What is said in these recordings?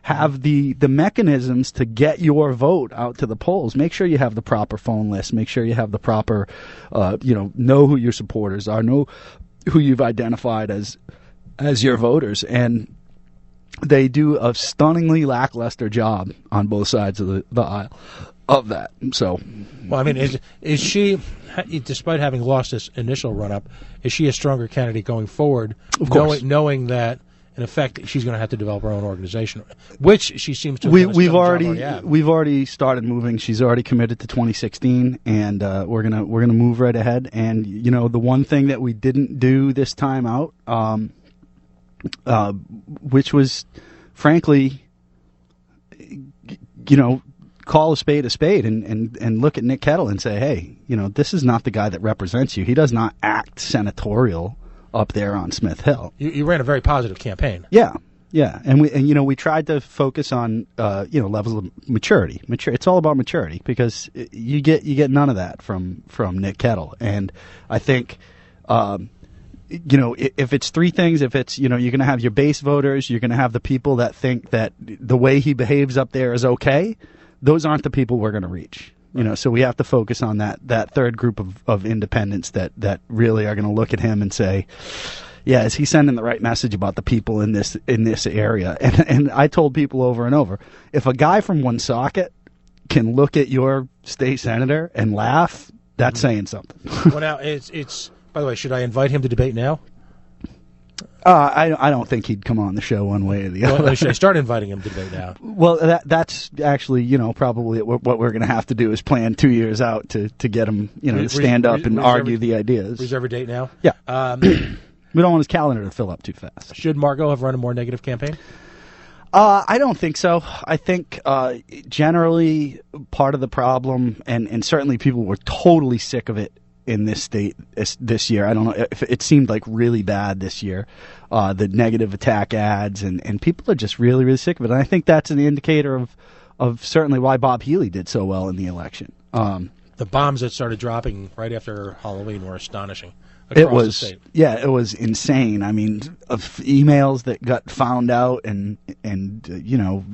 have the mechanisms to get your vote out to the polls. Make sure you have the proper phone list. Make sure you have the proper, know who your supporters are, know who you've identified as your voters. And they do a stunningly lackluster job on both sides of the aisle of that. So, well, I mean, is she, despite having lost this initial run-up, is she a stronger candidate going forward, of course, knowing that, in effect, she's going to have to develop her own organization, which she seems to. We've already started moving. She's already committed to 2016, and we're gonna move right ahead. And the one thing that we didn't do this time out, which was, frankly, call a spade and look at Nick Kettle and say, hey, this is not the guy that represents you. He does not act senatorial up there on Smith Hill. You ran a very positive campaign. Yeah, and we tried to focus on levels of maturity. It's all about maturity, because you get none of that from Nick Kettle. And I think if it's three things, if it's you're going to have your base voters, you're going to have the people that think that the way he behaves up there is okay. Those aren't the people we're going to reach. So we have to focus on that third group of independents that really are going to look at him and say, yeah, is he sending the right message about the people in this area? And I told people over and over, if a guy from Woonsocket can look at your state senator and laugh, that's saying something. Well, now it's. By the way, should I invite him to debate now? I don't think he'd come on the show one way or the other. Well, should I start inviting him to debate now? Well, that's actually, probably what we're going to have to do is plan 2 years out to get him, to stand up and argue the ideas. Reserve a date now? Yeah. We don't want his calendar to fill up too fast. Should Margot have run a more negative campaign? I don't think so. I think generally part of the problem, and certainly people were totally sick of it in this state this year. I don't know if it seemed like really bad this year, the negative attack ads, and people are just really, really sick of it. And I think that's an indicator of certainly why Bob Healy did so well in the election. The bombs that started dropping right after Halloween were astonishing. It was insane. I mean, of emails that got found out, and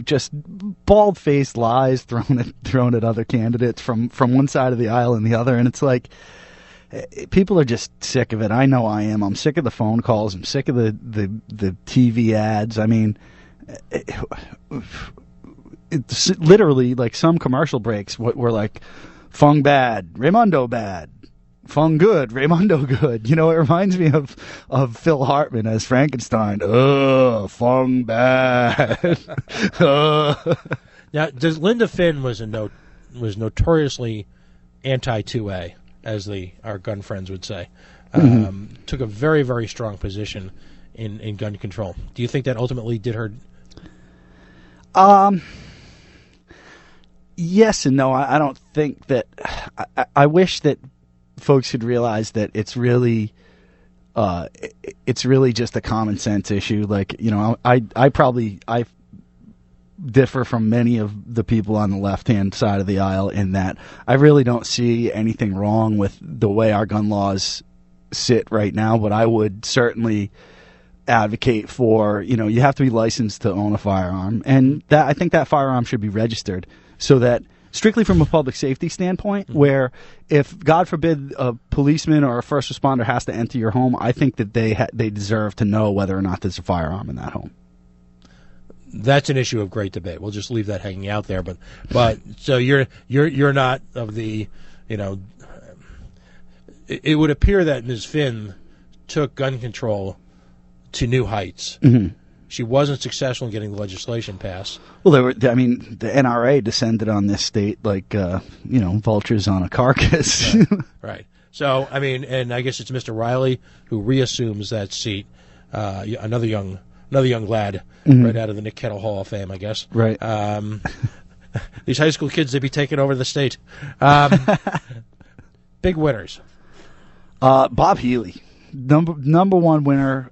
just bald-faced lies thrown at other candidates from one side of the aisle and the other, and it's like, people are just sick of it. I know I am. I'm sick of the phone calls. I'm sick of the TV ads. I mean, it's literally like some commercial breaks were like, Fung bad, Raimundo bad. Fung good, Raimundo good. It reminds me of Phil Hartman as Frankenstein. Fung bad. Now, Linda Finn was notoriously anti-2A, as our gun friends would say. Took a very, very strong position in gun control. Do you think that ultimately did her? Yes and no. I don't think that. I wish that folks could realize that it's really just a common sense issue. Like, I differ from many of the people on the left-hand side of the aisle in that I really don't see anything wrong with the way our gun laws sit right now, but I would certainly advocate for, you have to be licensed to own a firearm, and that I think that firearm should be registered, so that strictly from a public safety standpoint, where if, God forbid, a policeman or a first responder has to enter your home, I think that they deserve to know whether or not there's a firearm in that home. That's an issue of great debate. We'll just leave that hanging out there. But so you're not of the, it would appear that Ms. Finn took gun control to new heights. Mm-hmm. She wasn't successful in getting the legislation passed. Well, the NRA descended on this state like, vultures on a carcass. Right. So, and I guess it's Mr. Riley who reassumes that seat. Another young lad, right out of the Nick Kettle Hall of Fame, I guess. Right. These high school kids, they'd be taking over the state. Big winners. Bob Healy. Number one winner,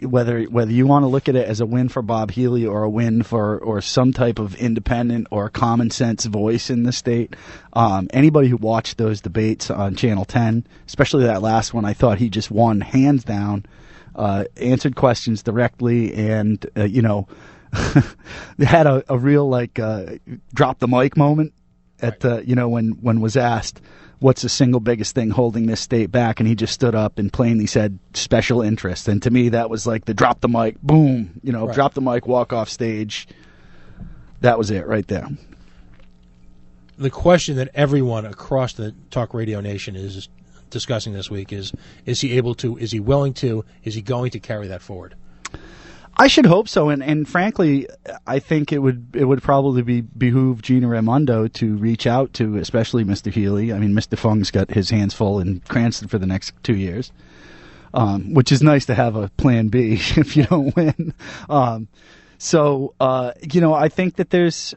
whether you want to look at it as a win for Bob Healy or a win or some type of independent or common sense voice in the state. Anybody who watched those debates on Channel 10, especially that last one, I thought he just won hands down. Answered questions directly, and they had a real drop the mic moment at when was asked what's the single biggest thing holding this state back, and he just stood up and plainly said special interest. And to me, that was like the drop the mic, boom, drop the mic, walk off stage. That was it right there. The question that everyone across the talk radio nation is discussing this week is he able to, is he willing to, is he going to carry that forward? I should hope so, and frankly, I think it would probably behoove Gina Raimondo to reach out to, especially Mr. Healy. I mean, Mr. Fung's got his hands full in Cranston for the next 2 years, which is nice to have a plan B if you don't win. I think that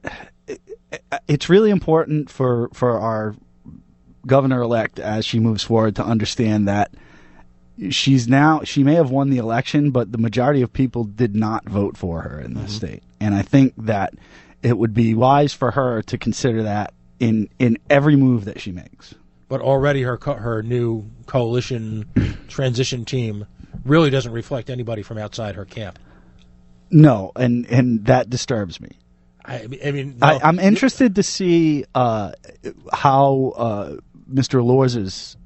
it's really important for our governor-elect as she moves forward to understand that she may have won the election, but the majority of people did not vote for her in this state. And I think that it would be wise for her to consider that in every move that she makes. But already her new coalition transition team really doesn't reflect anybody from outside her camp. No, and that disturbs me. I'm interested to see how Mr. Elorza's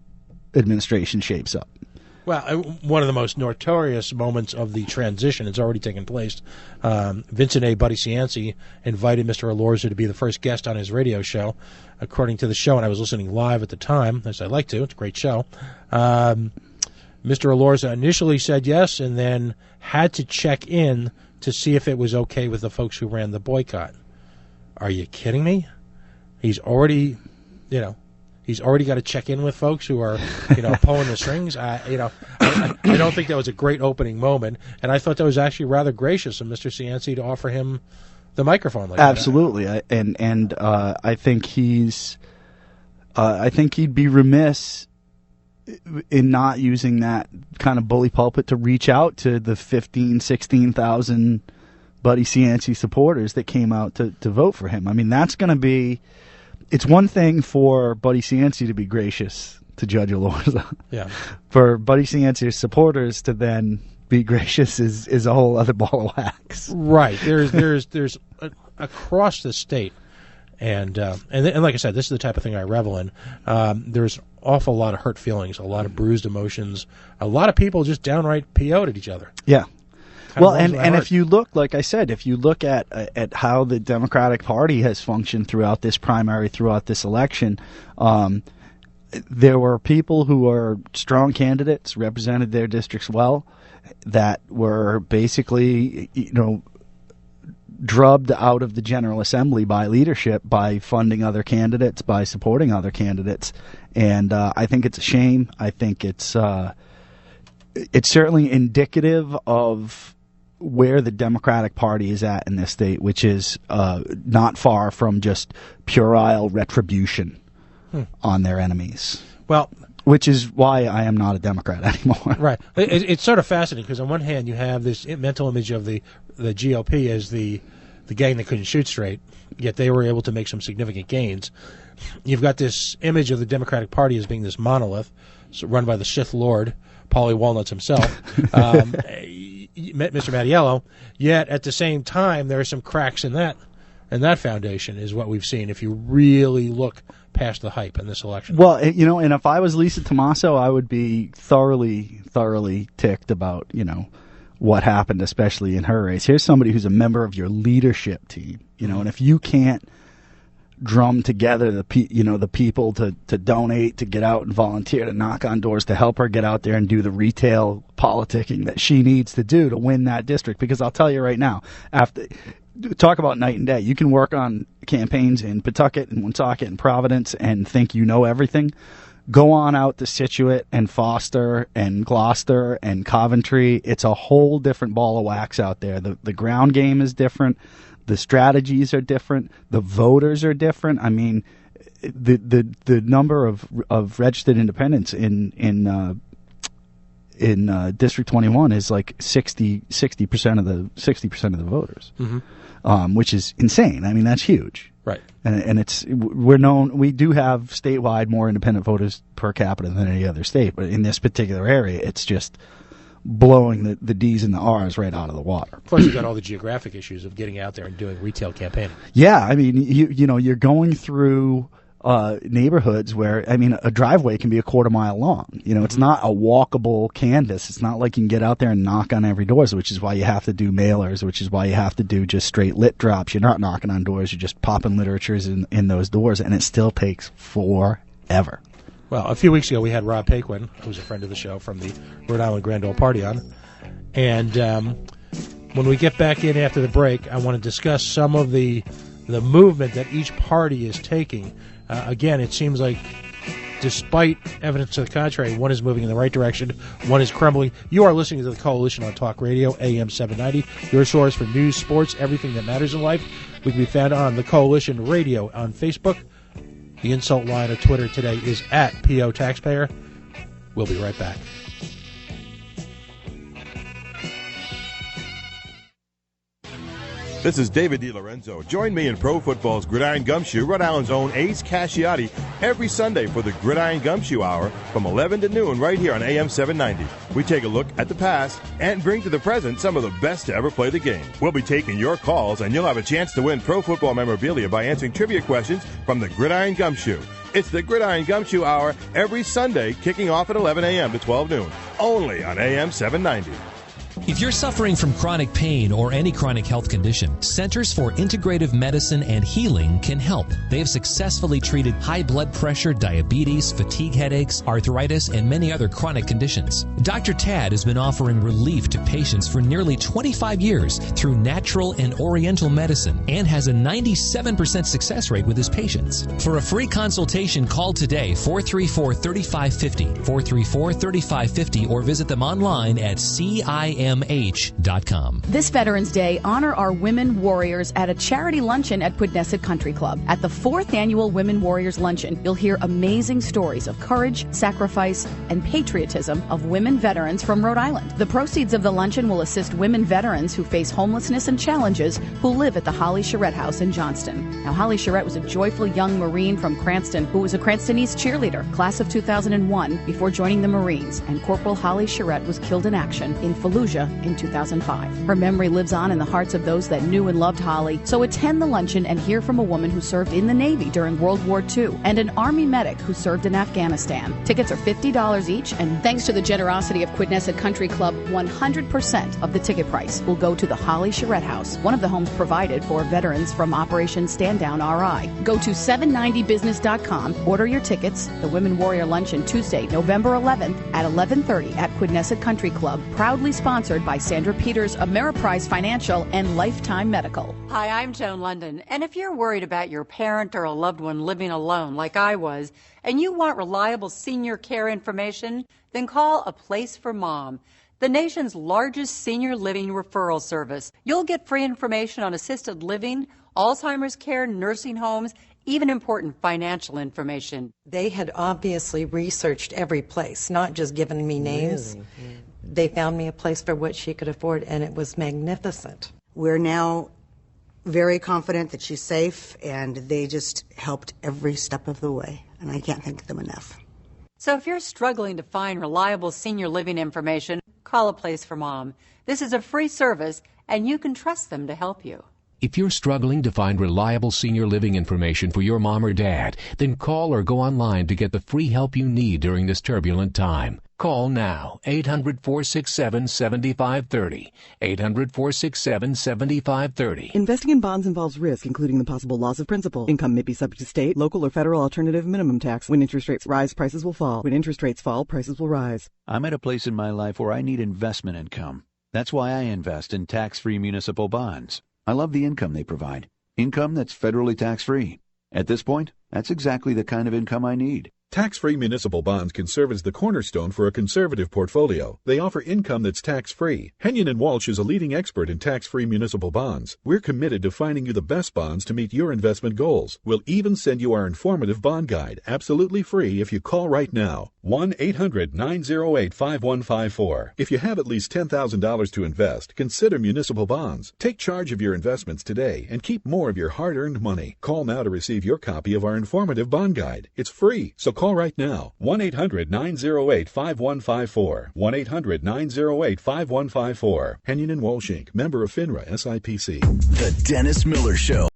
administration shapes up. Well, one of the most notorious moments of the transition has already taken place. Vincent A. Buddy Cianci invited Mr. Elorza to be the first guest on his radio show. According to the show, and I was listening live at the time, as I like to, it's a great show, Mr. Elorza initially said yes and then had to check in to see if it was okay with the folks who ran the boycott. Are you kidding me? He's already got to check in with folks who are, pulling the strings. I don't think that was a great opening moment, and I thought that was actually rather gracious of Mr. Cianci to offer him the microphone like Absolutely. that. I think he'd be remiss in not using that kind of bully pulpit to reach out to the 16,000 Buddy Cianci supporters that came out to vote for him. I mean, that's going to be... It's one thing for Buddy Cianci to be gracious to Judge Elorza. Yeah. For Buddy Cianci's supporters to then be gracious is a whole other ball of wax. Right. There's across the state, and like I said, this is the type of thing I revel in. There's an awful lot of hurt feelings, a lot of bruised emotions, a lot of people just downright PO'd at each other. Yeah. Well, and if you look, like I said, if you look at how the Democratic Party has functioned throughout this primary, throughout this election, there were people who are strong candidates, represented their districts well, that were basically, drubbed out of the General Assembly by leadership, by funding other candidates, by supporting other candidates. And I think it's a shame. I think it's certainly indicative of where the Democratic Party is at in this state, which is not far from just puerile retribution on their enemies. Well, which is why I am not a Democrat anymore. Right. It's sort of fascinating because on one hand you have this mental image of the GOP as the gang that couldn't shoot straight, yet they were able to make some significant gains. You've got this image of the Democratic Party as being this monolith run by the Sith Lord, Paulie Walnuts himself. Mr. Mattiello, yet at the same time there are some cracks in that foundation is what we've seen if you really look past the hype in this election. Well, and if I was Lisa Tommaso, I would be thoroughly ticked about, what happened, especially in her race. Here's somebody who's a member of your leadership team, and if you can't drum together the people to donate, to get out and volunteer, to knock on doors, to help her get out there and do the retail politicking that she needs to do to win that district. Because I'll tell you right now, talk about night and day. You can work on campaigns in Pawtucket and Woonsocket and Providence and think you know everything. Go on out to Scituate and Foster and Gloucester and Coventry. It's a whole different ball of wax out there. The ground game is different. The strategies are different. The voters are different. I mean, the number of registered independents in District 21 is like 60% of the voters, which is insane. I mean, that's huge. Right. And we do have statewide more independent voters per capita than any other state, but in this particular area, it's just blowing the D's and the R's right out of the water. Plus, you've got all the geographic issues of getting out there and doing retail campaigning. Yeah, I mean, you're going through neighborhoods where, I mean, a driveway can be a quarter mile long. It's not a walkable canvas. It's not like you can get out there and knock on every door, which is why you have to do mailers, which is why you have to do just straight lit drops. You're not knocking on doors. You're just popping literatures in those doors, and it still takes forever. Well, a few weeks ago, we had Rob Paquin, who's a friend of the show, from the Rhode Island Grand Ole Party on. And when we get back in after the break, I want to discuss some of the movement that each party is taking. Again, it seems like, despite evidence to the contrary, one is moving in the right direction, one is crumbling. You are listening to the Coalition on Talk Radio, AM 790, your source for news, sports, everything that matters in life. We can be found on the Coalition Radio on Facebook. The insult line of Twitter today is at PO Taxpayer. We'll be right back. This is David DiLorenzo. Join me in Pro Football's Gridiron Gumshoe, Rhode Island's own Ace Casciotti, every Sunday for the Gridiron Gumshoe Hour from 11 to noon right here on AM 790. We take a look at the past and bring to the present some of the best to ever play the game. We'll be taking your calls, and you'll have a chance to win Pro Football memorabilia by answering trivia questions from the Gridiron Gumshoe. It's the Gridiron Gumshoe Hour every Sunday, kicking off at 11 a.m. to 12 noon, only on AM 790. If you're suffering from chronic pain or any chronic health condition, Centers for Integrative Medicine and Healing can help. They have successfully treated high blood pressure, diabetes, fatigue headaches, arthritis, and many other chronic conditions. Dr. Tad has been offering relief to patients for nearly 25 years through natural and oriental medicine and has a 97% success rate with his patients. For a free consultation, call today 434-3550, 434-3550, or visit them online at CIMH.com. This Veterans Day, honor our women warriors at a charity luncheon at Quidnesset Country Club. At the 4th Annual Women Warriors Luncheon, you'll hear amazing stories of courage, sacrifice, and patriotism of women veterans from Rhode Island. The proceeds of the luncheon will assist women veterans who face homelessness and challenges who live at the Holly Charette House in Johnston. Now, Holly Charette was a joyful young Marine from Cranston who was a Cranston East cheerleader, class of 2001, before joining the Marines, and Corporal Holly Charette was killed in action in Fallujah in 2005. Her memory lives on in the hearts of those that knew and loved Holly, so attend the luncheon and hear from a woman who served in the Navy during World War II and an Army medic who served in Afghanistan. Tickets are $50 each, and thanks to the generosity of Quidnesset Country Club, 100% of the ticket price will go to the Holly Charette House, one of the homes provided for veterans from Operation Stand Down RI. Go to 790business.com, order your tickets. The Women Warrior Luncheon, Tuesday, November 11th at 11:30 at Quidnesset Country Club, proudly sponsored by Sandra Peters, Ameriprise Financial, and Lifetime Medical. Hi, I'm Joan London, and if you're worried about your parent or a loved one living alone like I was, and you want reliable senior care information, then call A Place for Mom, the nation's largest senior living referral service. You'll get free information on assisted living, Alzheimer's care, nursing homes, even important financial information. They had obviously researched every place, not just given me names. Really? Yeah. They found me a place for what she could afford, and it was magnificent. We're now very confident that she's safe, and they just helped every step of the way, and I can't thank them enough. So if you're struggling to find reliable senior living information, call A Place for Mom. This is a free service, and you can trust them to help you. If you're struggling to find reliable senior living information for your mom or dad, then call or go online to get the free help you need during this turbulent time. Call now, 800-467-7530, 800-467-7530. Investing in bonds involves risk, including the possible loss of principal. Income may be subject to state, local, or federal alternative minimum tax. When interest rates rise, prices will fall. When interest rates fall, prices will rise. I'm at a place in my life where I need investment income. That's why I invest in tax-free municipal bonds. I love the income they provide. Income that's federally tax-free. At this point, that's exactly the kind of income I need. Tax-free municipal bonds can serve as the cornerstone for a conservative portfolio. They offer income that's tax-free. Henyon & Walsh is a leading expert in tax-free municipal bonds. We're committed to finding you the best bonds to meet your investment goals. We'll even send you our informative bond guide, absolutely free, if you call right now. 1-800-908-5154. If you have at least $10,000 to invest, consider municipal bonds. Take charge of your investments today and keep more of your hard-earned money. Call now to receive your copy of our informative bond guide. It's free, so Call right now. 1-800-908-5154. 1-800-908-5154. Henyon and Walsh, Inc., member of FINRA SIPC. The Dennis Miller Show.